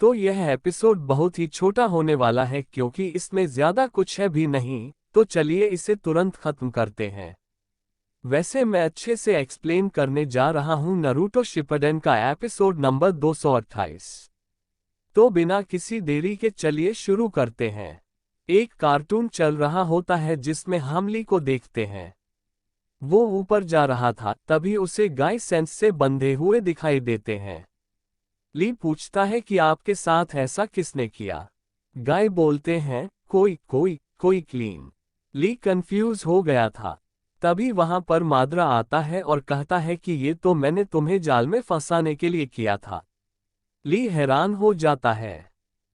तो यह एपिसोड बहुत ही छोटा होने वाला है क्योंकि इसमें ज्यादा कुछ है भी नहीं, तो चलिए इसे तुरंत खत्म करते हैं। वैसे मैं अच्छे से एक्सप्लेन करने जा रहा हूं नारुतो शिपडेन का एपिसोड नंबर 228। तो बिना किसी देरी के चलिए शुरू करते हैं। एक कार्टून चल रहा होता है जिसमें हम ली को देखते हैं। वो ऊपर जा रहा था, तभी उसे गाय सेंस से बंधे हुए दिखाई देते हैं। ली पूछता है कि आपके साथ ऐसा किसने किया। गाय बोलते हैं कोई कोई कोई क्लीन। ली कंफ्यूज हो गया था। तभी वहां पर माद्रा आता है और कहता है कि ये तो मैंने तुम्हें जाल में फंसाने के लिए किया था। ली हैरान हो जाता है।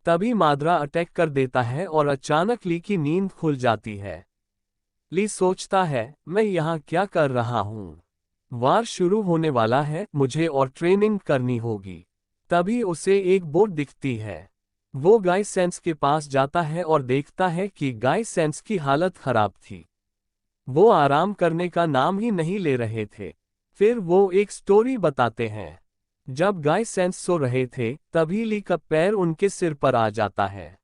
तभी माद्रा अटैक कर देता है और अचानक ली की नींद खुल जाती है। ली सोचता है मैं यहाँ क्या कर रहा हूँ। वार शुरू होने वाला है, मुझे और ट्रेनिंग करनी होगी। तभी उसे एक बोट दिखती है। वो गाय सेंस के पास जाता है और देखता है कि गाय सेंस की हालत खराब थी। वो आराम करने का नाम ही नहीं ले रहे थे। फिर वो एक स्टोरी बताते हैं। जब गाय सेंस सो रहे थे, तभी ली का पैर उनके सिर पर आ जाता है।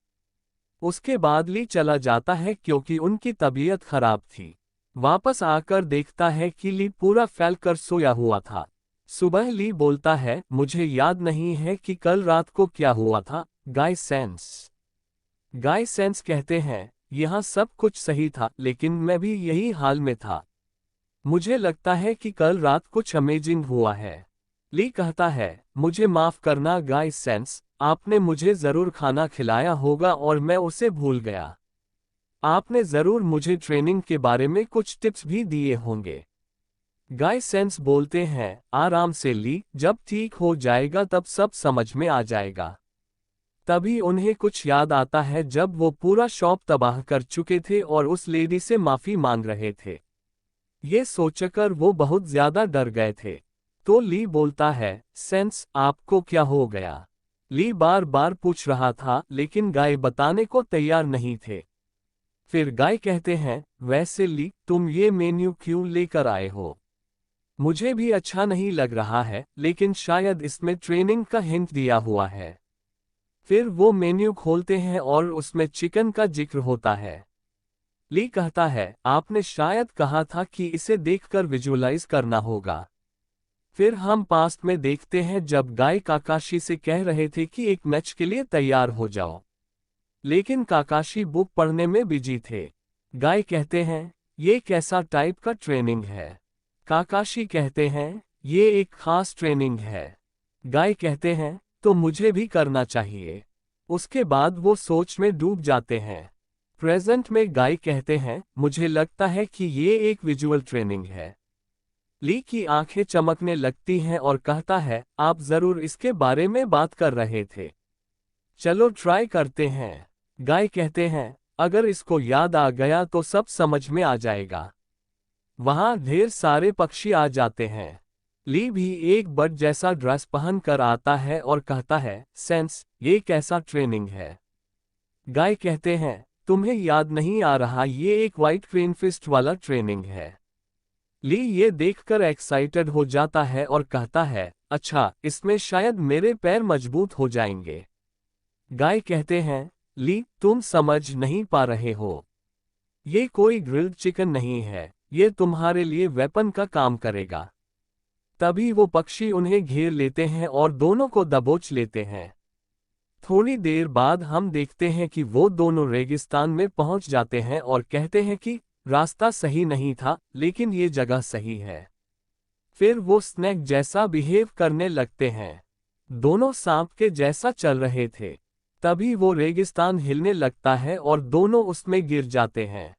उसके बाद ली चला जाता है क्योंकि उनकी तबीयत खराब थी। वापस आकर देखता है कि ली पूरा फैलकर सोया हुआ था। सुबह ली बोलता है मुझे याद नहीं है कि कल रात को क्या हुआ था। गाय सेंस कहते हैं यहाँ सब कुछ सही था, लेकिन मैं भी यही हाल में था। मुझे लगता है कि कल रात कुछ अमेजिंग हुआ है। ली कहता है मुझे माफ करना गाय सेंस, आपने मुझे जरूर खाना खिलाया होगा और मैं उसे भूल गया। आपने जरूर मुझे ट्रेनिंग के बारे में कुछ टिप्स भी दिए होंगे। गाय सेंस बोलते हैं आराम से ली, जब ठीक हो जाएगा तब सब समझ में आ जाएगा। तभी उन्हें कुछ याद आता है जब वो पूरा शॉप तबाह कर चुके थे और उस लेडी से माफी मांग रहे थे। ये सोचकर वो बहुत ज्यादा डर गए थे। तो ली बोलता है सेंस आपको क्या हो गया। ली बार बार पूछ रहा था, लेकिन गाय बताने को तैयार नहीं थे। फिर गाय कहते हैं वैसे ली तुम ये मेन्यू क्यों लेकर आए हो। मुझे भी अच्छा नहीं लग रहा है, लेकिन शायद इसमें ट्रेनिंग का हिंट दिया हुआ है। फिर वो मेन्यू खोलते हैं और उसमें चिकन का जिक्र होता है। ली कहता है आपने शायद कहा था कि इसे देखकर विजुअलाइज करना होगा। फिर हम पास्ट में देखते हैं जब गाय काकाशी से कह रहे थे कि एक मैच के लिए तैयार हो जाओ, लेकिन काकाशी बुक पढ़ने में बिजी थे। गाय कहते हैं ये कैसा टाइप का ट्रेनिंग है। काकाशी कहते हैं ये एक खास ट्रेनिंग है। गाय कहते हैं तो मुझे भी करना चाहिए। उसके बाद वो सोच में डूब जाते हैं। प्रेजेंट में गाय कहते हैं मुझे लगता है कि ये एक विजुअल ट्रेनिंग है। ली की आंखें चमकने लगती हैं और कहता है आप जरूर इसके बारे में बात कर रहे थे। चलो ट्राई करते हैं। गाय कहते हैं अगर इसको याद आ गया तो सब समझ में आ जाएगा। वहां ढेर सारे पक्षी आ जाते हैं। ली भी एक बर्ड जैसा ड्रेस पहन कर आता है और कहता है सेंस ये कैसा ट्रेनिंग है। गाय कहते हैं तुम्हें याद नहीं आ रहा, ये एक व्हाइट क्रेन फिस्ट वाला ट्रेनिंग है। ली ये देखकर एक्साइटेड हो जाता है और कहता है अच्छा इसमें शायद मेरे पैर मजबूत हो जाएंगे। गाय कहते हैं ली तुम समझ नहीं पा रहे हो। ये कोई ग्रिल्ड चिकन नहीं है, ये तुम्हारे लिए वेपन का काम करेगा। तभी वो पक्षी उन्हें घेर लेते हैं और दोनों को दबोच लेते हैं। थोड़ी देर बाद हम देखते हैं कि वो दोनों रेगिस्तान में पहुंच जाते हैं और कहते हैं कि रास्ता सही नहीं था, लेकिन ये जगह सही है। फिर वो स्नैक जैसा बिहेव करने लगते हैं। दोनों सांप के जैसा चल रहे थे। तभी वो रेगिस्तान हिलने लगता है और दोनों उसमें गिर जाते हैं।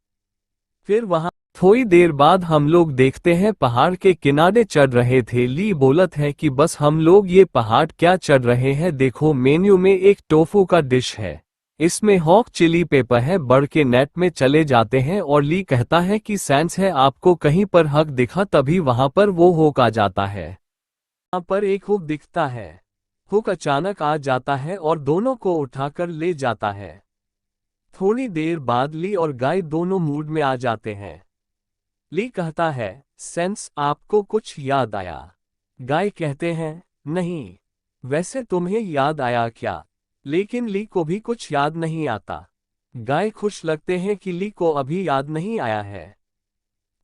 फिर वहां थोड़ी देर बाद हम लोग देखते हैं पहाड़ के किनारे चढ़ रहे थे। ली बोलत है कि बस हम लोग ये पहाड़ क्या चढ़ रहे हैं, देखो मेन्यू में एक टोफू का डिश है, इसमें हॉक चिली पेपर है। बढ़ के नेट में चले जाते हैं और ली कहता है कि सेंस है आपको कहीं पर हक दिखा, तभी वहां पर वो हुक आ जाता है। वहां पर एक हुक दिखता है। हुक अचानक आ जाता है और दोनों को उठाकर ले जाता है। थोड़ी देर बाद ली और गाय दोनों मूड में आ जाते हैं। ली कहता है सेंस आपको कुछ याद आया। गाय कहते हैं नहीं। वैसे तुम्हें याद आया क्या। लेकिन ली को भी कुछ याद नहीं आता। गाय खुश लगते हैं कि ली को अभी याद नहीं आया है।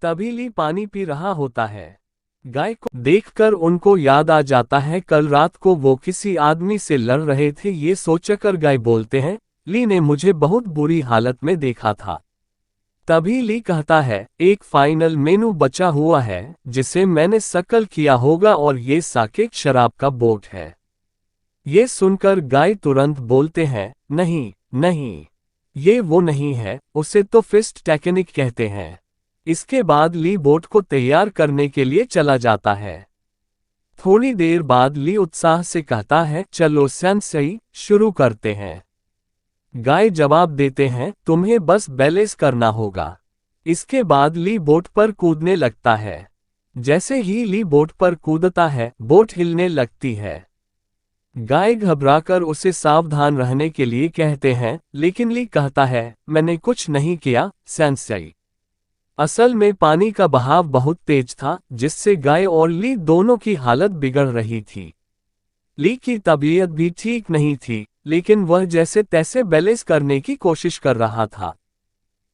तभी ली पानी पी रहा होता है। गाय को देखकर उनको याद आ जाता है कल रात को वो किसी आदमी से लड़ रहे थे। ये सोचकर गाय बोलते हैं, ली ने मुझे बहुत बुरी हालत में देखा था। तभी ली कहता है, एक फाइनल मेनू बचा हुआ है जिसे मैंने शकल किया होगा और ये साकेत शराब का बोट है। ये सुनकर गाय तुरंत बोलते हैं, नहीं नहीं, ये वो नहीं है, उसे तो फिस्ट टेक्निक कहते हैं। इसके बाद ली बोट को तैयार करने के लिए चला जाता है। थोड़ी देर बाद ली उत्साह से कहता है, चलो सेंसेई, शुरू करते हैं। गाय जवाब देते हैं, तुम्हें बस बैलेंस करना होगा। इसके बाद ली बोट पर कूदने लगता है। जैसे ही ली बोट पर कूदता है, बोट हिलने लगती है। गाय घबराकर उसे सावधान रहने के लिए कहते हैं, लेकिन ली कहता है, मैंने कुछ नहीं किया सेंसेई। असल में पानी का बहाव बहुत तेज था, जिससे गाय और ली दोनों की हालत बिगड़ रही थी। ली की तबीयत भी ठीक नहीं थी, लेकिन वह जैसे तैसे बैलेंस करने की कोशिश कर रहा था।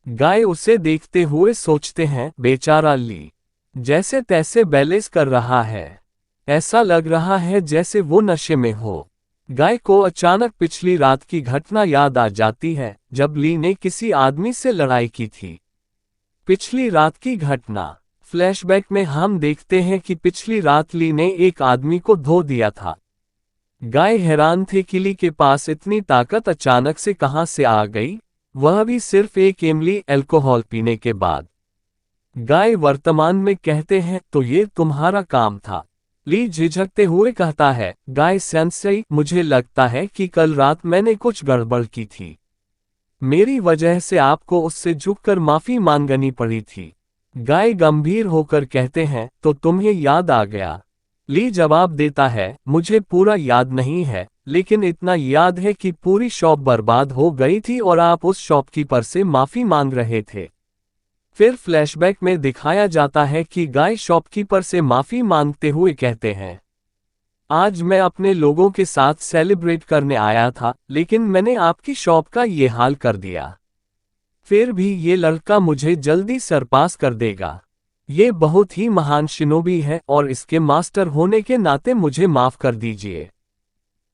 गाय उसे देखते हुए सोचते हैं, बेचारा ली जैसे तैसे बैलेंस कर रहा है, ऐसा लग रहा है जैसे वो नशे में हो। गाय को अचानक पिछली रात की घटना याद आ जाती है, जब ली ने किसी आदमी से लड़ाई की थी। पिछली रात की घटना। फ्लैशबैक में हम देखते हैं कि पिछली रात ली ने एक आदमी को धो दिया था। गाय हैरान थे कि ली के पास इतनी ताकत अचानक से कहां से आ गई, वह भी सिर्फ एक इमली अल्कोहल पीने के बाद। गाय वर्तमान में कहते हैं, तो ये तुम्हारा काम था। ली झिझकते हुए कहता है, गाय सेंसेई, मुझे लगता है कि कल रात मैंने कुछ गड़बड़ की थी। मेरी वजह से आपको उससे झुककर माफी मांगनी पड़ी थी। गाय गंभीर होकर कहते हैं, तो तुम्हें याद आ गया। ली जवाब देता है, मुझे पूरा याद नहीं है, लेकिन इतना याद है कि पूरी शॉप बर्बाद हो गई थी और आप उस शॉपकीपर से माफी मांग रहे थे। फिर फ्लैशबैक में दिखाया जाता है कि गाय शॉपकीपर से माफी मांगते हुए कहते हैं, आज मैं अपने लोगों के साथ सेलिब्रेट करने आया था, लेकिन मैंने आपकी शॉप का ये हाल कर दिया। फिर भी ये लड़का मुझे जल्दी सरपास कर देगा। ये बहुत ही महान शिनोबी है और इसके मास्टर होने के नाते मुझे माफ कर दीजिए।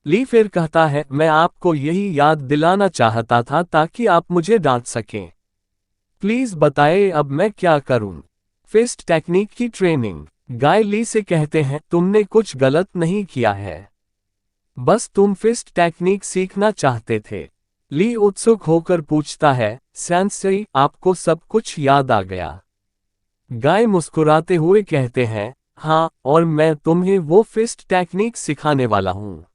ली फिर कहता है, मैं आपको यही याद दिलाना चाहता था ताकि आप मुझे डांट सकें। प्लीज बताएं अब मैं क्या करूं। फिस्ट टेक्निक की ट्रेनिंग। गाय ली से कहते हैं, तुमने कुछ गलत नहीं किया है, बस तुम फिस्ट टेक्निक सीखना चाहते थे। ली उत्सुक होकर पूछता है, सेंसेई, आपको सब कुछ याद आ गया? गाय मुस्कुराते हुए कहते हैं, हाँ, और मैं तुम्हें वो फिस्ट टेक्निक सिखाने वाला हूँ।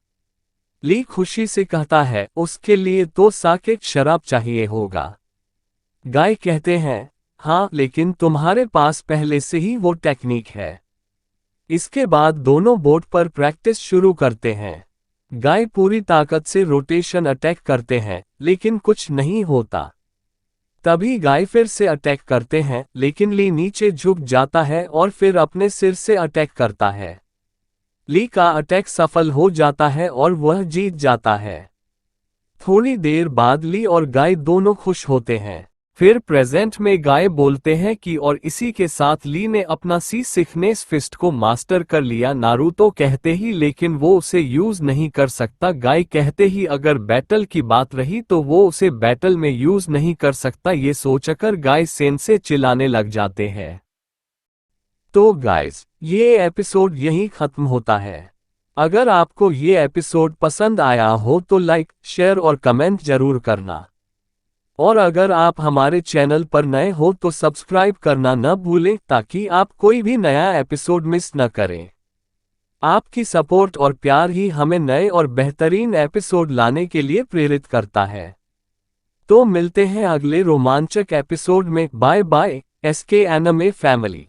ली खुशी से कहता है, उसके लिए तो साकेत शराब चाहिए होगा। गाय कहते हैं, हाँ, लेकिन तुम्हारे पास पहले से ही वो टेक्निक है। इसके बाद दोनों बोट पर प्रैक्टिस शुरू करते हैं। गाय पूरी ताकत से रोटेशन अटैक करते हैं, लेकिन कुछ नहीं होता। तभी गाय फिर से अटैक करते हैं, लेकिन ली नीचे झुक जाता है और फिर अपने सिर से अटैक करता है। ली का अटैक सफल हो जाता है और वह जीत जाता है। थोड़ी देर बाद ली और गाय दोनों खुश होते हैं। फिर प्रेजेंट में गाय बोलते हैं कि और इसी के साथ ली ने अपना सिक्नेस फिस्ट को मास्टर कर लिया। नारुतो कहते ही लेकिन वो उसे यूज नहीं कर सकता। गाय कहते ही अगर बैटल की बात रही तो वो उसे बैटल में यूज नहीं कर सकता। ये सोचकर गाय सेंसे चिल्लाने लग जाते हैं। तो गाइस, ये एपिसोड यहीं खत्म होता है। अगर आपको ये एपिसोड पसंद आया हो तो लाइक, शेयर और कमेंट जरूर करना। और अगर आप हमारे चैनल पर नए हो तो सब्सक्राइब करना न भूलें ताकि आप कोई भी नया एपिसोड मिस न करें। आपकी सपोर्ट और प्यार ही हमें नए और बेहतरीन एपिसोड लाने के लिए प्रेरित करता है। तो मिलते हैं अगले रोमांचक एपिसोड में। Bye bye, SK anime family.